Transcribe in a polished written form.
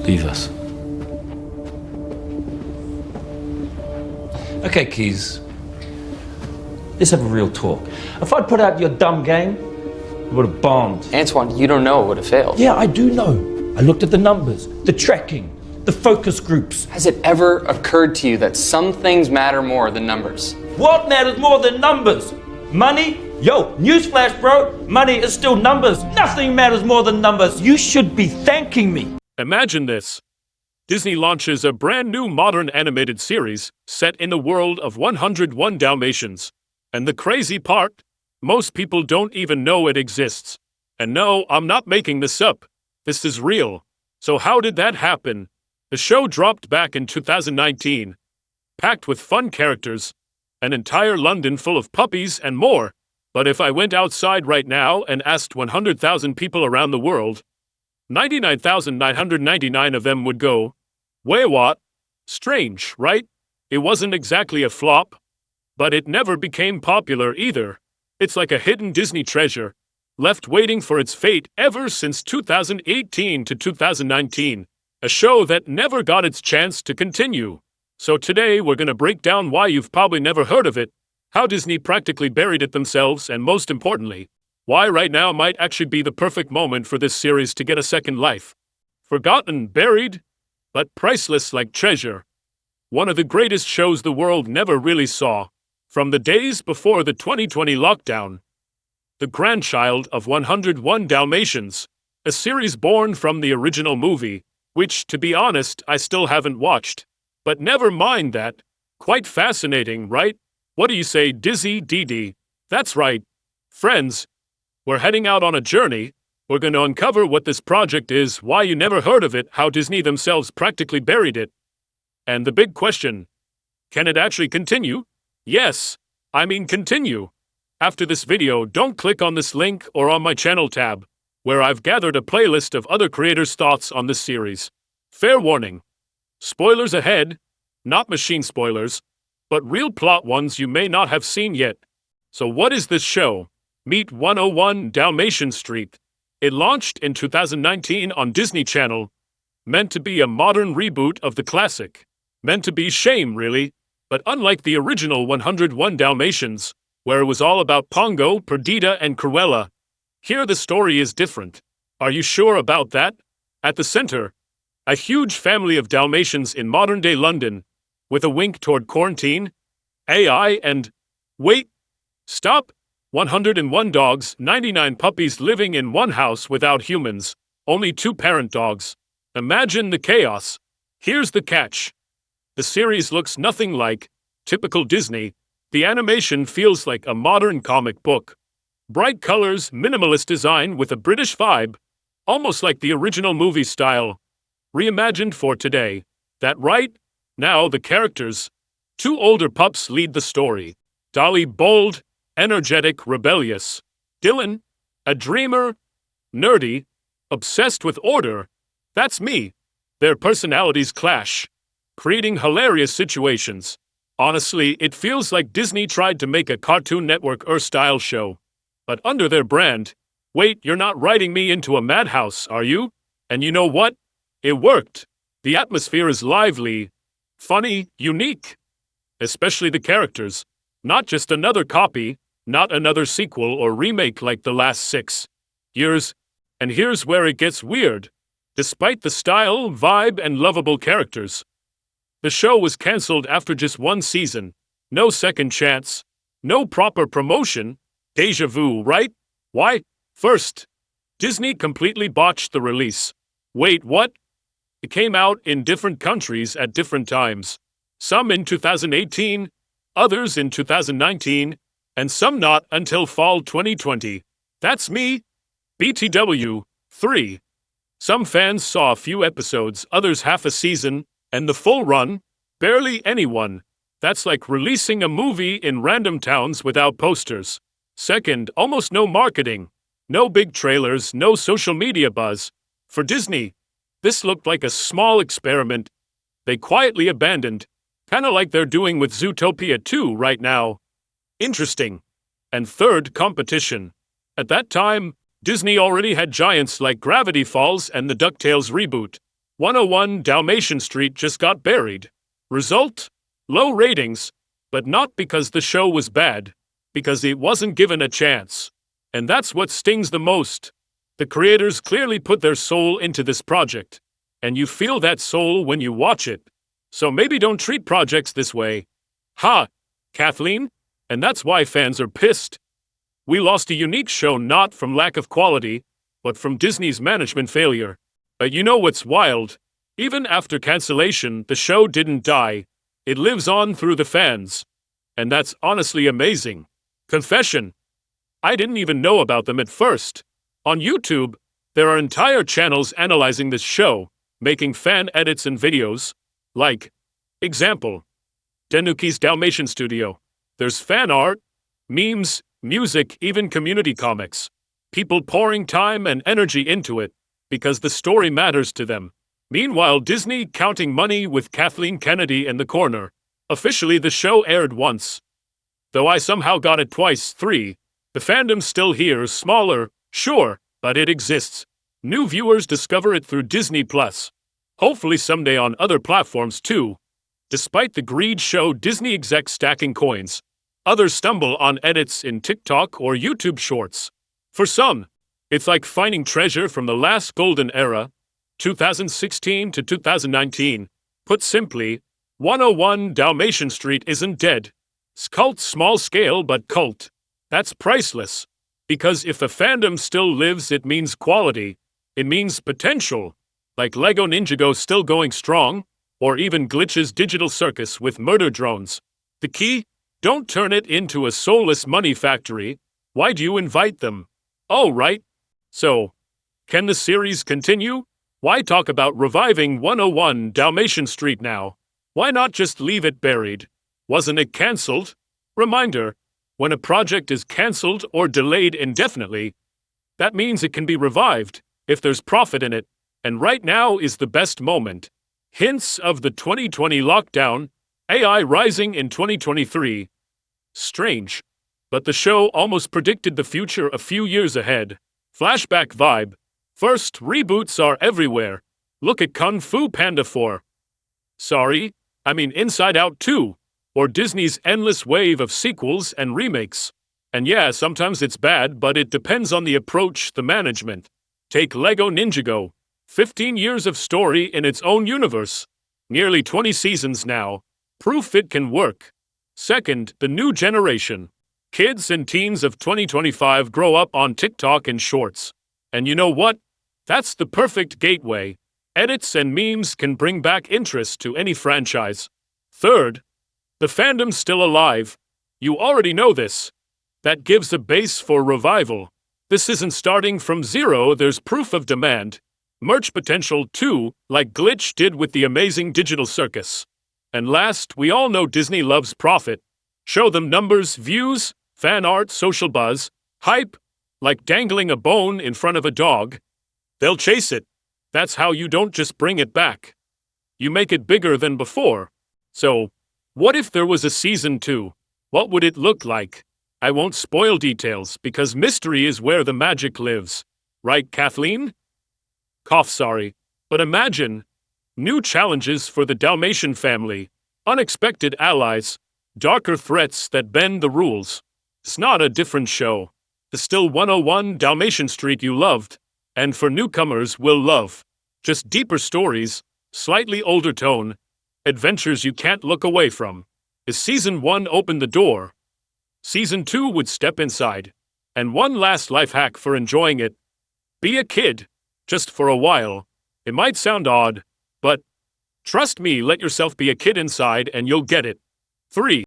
Leave us. Okay, Keys. Let's have a real talk. If I'd put out your dumb game, it would have bombed. Antoine, you don't know it would have failed. Yeah, I do know. I looked at the numbers, the tracking, the focus groups. Has it ever occurred to you that some things matter more than numbers? What matters more than numbers? Money? Yo, newsflash, bro. Money is still numbers. Nothing matters more than numbers. You should be thanking me. Imagine this. Disney launches a brand new modern animated series set in the world of 101 Dalmatians. And the crazy part, most people don't even know it exists. And no, I'm not making this up. This is real. So how did that happen? The show dropped back in 2019, packed with fun characters, an entire London full of puppies and more. But if I went outside right now and asked 100,000 people around the world, 99,999 of them would go, "Wait, what? Strange, right? It wasn't exactly a flop, but it never became popular either. It's like a hidden Disney treasure, left waiting for its fate ever since 2018 to 2019, a show that never got its chance to continue. So today we're going to break down why you've probably never heard of it, how Disney practically buried it themselves, and most importantly, why right now might actually be the perfect moment for this series to get a second life. Forgotten, buried, but priceless like treasure. One of the greatest shows the world never really saw, from the days before the 2020 lockdown. The grandchild of 101 Dalmatians, a series born from the original movie, which, to be honest, I still haven't watched. But never mind that. Quite fascinating, right? What do you say, Dizzy Dee? That's right. Friends, we're heading out on a journey. We're going to uncover what this project is, why you never heard of it, how Disney themselves practically buried it. And the big question, can it actually continue? Yes, I mean continue. After this video, don't click on this link or on my channel tab, where I've gathered a playlist of other creators' thoughts on this series. Fair warning. Spoilers ahead, not machine spoilers, but real plot ones you may not have seen yet. So what is this show? Meet 101 Dalmatian Street. It launched in 2019 on Disney Channel, meant to be a modern reboot of the classic. Meant to be shame, really, but unlike the original 101 Dalmatians, where it was all about Pongo, Perdita, and Cruella, here the story is different. Are you sure about that? At the center, a huge family of Dalmatians in modern-day London, with a wink toward quarantine, AI, and... wait! Stop! 101 dogs, 99 puppies living in one house without humans, only 2 parent dogs. Imagine the chaos. Here's the catch. The series looks nothing like typical Disney. The animation feels like a modern comic book. Bright colors, minimalist design with a British vibe, almost like the original movie style. Reimagined for today. That right? Now the characters. 2 older pups lead the story. Dolly, bold, energetic, rebellious. Dylan, a dreamer, nerdy, obsessed with order. That's me. Their personalities clash, creating hilarious situations. Honestly, it feels like Disney tried to make a Cartoon Network-style show. But under their brand, wait, you're not writing me into a madhouse, are you? And you know what? It worked. The atmosphere is lively, funny, unique. Especially the characters. Not just another copy, not another sequel or remake like the last 6 years. And here's where it gets weird. Despite the style, vibe, and lovable characters, the show was cancelled after just 1 season. No second chance. No proper promotion. Deja vu, right? Why? First, Disney completely botched the release. Wait, what? It came out in different countries at different times. Some in 2018, others in 2019, and some not until fall 2020. That's me. BTW. 3. Some fans saw a few episodes, others half a season, and the full run, barely anyone. That's like releasing a movie in random towns without posters. Second, almost no marketing. No big trailers, no social media buzz. For Disney, this looked like a small experiment they quietly abandoned, kinda like they're doing with Zootopia 2 right now. Interesting. And third, competition. At that time, Disney already had giants like Gravity Falls and the DuckTales reboot. 101 Dalmatian Street just got buried. Result? Low ratings, but not because the show was bad, because it wasn't given a chance. And that's what stings the most. The creators clearly put their soul into this project, and you feel that soul when you watch it. So maybe don't treat projects this way. Ha, Kathleen? And that's why fans are pissed. We lost a unique show not from lack of quality, but from Disney's management failure. But you know what's wild? Even after cancellation, the show didn't die. It lives on through the fans. And that's honestly amazing. Confession. I didn't even know about them at first. On YouTube, there are entire channels analyzing this show, making fan edits and videos. Like, example, Denuki's Dalmatian Studio. There's fan art, memes, music, even community comics. People pouring time and energy into it, because the story matters to them. Meanwhile, Disney counting money with Kathleen Kennedy in the corner. Officially, the show aired once. Though I somehow got it twice, 3. The fandom's still here, smaller, sure, but it exists. New viewers discover it through Disney+. Hopefully someday on other platforms too. Despite the greed show Disney execs stacking coins, others stumble on edits in TikTok or YouTube shorts. For some, it's like finding treasure from the last golden era, 2016 to 2019. Put simply, 101 Dalmatian Street isn't dead. It's cult, small scale but cult. That's priceless. Because if a fandom still lives, it means quality. It means potential. Like Lego Ninjago still going strong, or even Glitch's digital circus with murder drones. The key? Don't turn it into a soulless money factory. Why do you invite them? Oh, right. So, can the series continue? Why talk about reviving 101 Dalmatian Street now? Why not just leave it buried? Wasn't it cancelled? Reminder, when a project is cancelled or delayed indefinitely, that means it can be revived if there's profit in it, and right now is the best moment. Hints of the 2020 lockdown, AI rising in 2023. Strange, but the show almost predicted the future a few years ahead. Flashback vibe. First, reboots are everywhere. Look at Kung Fu Panda 4. Sorry, I mean Inside Out 2. Or Disney's endless wave of sequels and remakes. And yeah, sometimes it's bad, but it depends on the approach, the management. Take Lego Ninjago. 15 years of story in its own universe. Nearly 20 seasons now. Proof it can work. Second, the new generation. Kids and teens of 2025 grow up on TikTok and Shorts. And you know what? That's the perfect gateway. Edits and memes can bring back interest to any franchise. Third, the fandom's still alive. You already know this. That gives a base for revival. This isn't starting from zero, there's proof of demand. Merch potential too, like Glitch did with the amazing digital circus. And last, we all know Disney loves profit. Show them numbers, views, fan art, social buzz, hype, like dangling a bone in front of a dog. They'll chase it. That's how you don't just bring it back. You make it bigger than before. So, what if there was a season 2? What would it look like? I won't spoil details because mystery is where the magic lives. Right, Kathleen? Cough, sorry. But imagine new challenges for the Dalmatian family, unexpected allies, darker threats that bend the rules. It's not a different show. It's still 101 Dalmatian Street you loved, and for newcomers will love. Just deeper stories, slightly older tone, adventures you can't look away from. If Season 1 opened the door, Season 2 would step inside. And one last life hack for enjoying it. Be a kid, just for a while. It might sound odd, but trust me, let yourself be a kid inside and you'll get it. 3.